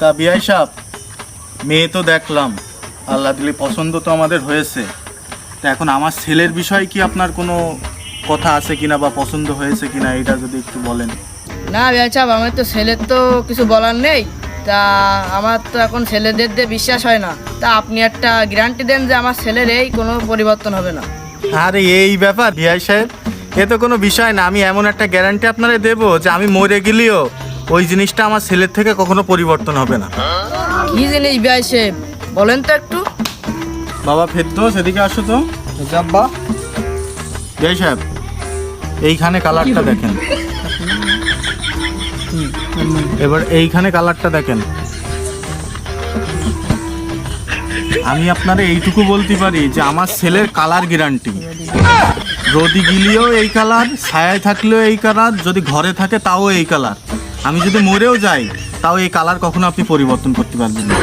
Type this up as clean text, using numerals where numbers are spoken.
তা বিআই সাহেব, মেয়ে তো দেখলাম, আল্লাহ দিলে পছন্দ তো আমাদের হয়েছে। তা এখন আমার ছেলের বিষয়ে কি আপনার কোনো কথা আছে কিনা বা পছন্দ হয়েছে কিনা, এটা যদি একটু বলেন। না বিআই সাহেব, আমার তো ছেলের তো কিছু বলার নেই। তা আমার তো এখন ছেলেদের দিয়ে বিশ্বাস হয় না। তা আপনি একটা গ্যারান্টি দেন যে আমার ছেলের এই কোনো পরিবর্তন হবে না। আরে এই ব্যাপার বিআই সাহেব, এ তো কোনো বিষয় না। আমি এমন একটা গ্যারান্টি আপনারা দেবো যে আমি মরে গেলেও ওই জিনিসটা আমার ছেলের থেকে কখনো পরিবর্তন হবে না। কি জিনিস বিআই সাহেব, বলেন তো একটু। বাবা ফেরদৌস, এদিকে আসো তো। আব্বা। বিআই সাহেব, এইখানে কালারটা দেখেন, এবার এইখানে কালারটা দেখেন। আমি আপনারা এইটুকু বলতে পারি যে আমার ছেলের কালার গ্যারান্টি। রোদি গিলিও এই কালার, ছায়ায় থাকলেও এই কালার, যদি ঘরে থাকে তাও এই কালার। আমি যদি মরেও যাই তাও এই কালার কখনো আপনি পরিবর্তন করতে পারবেন না।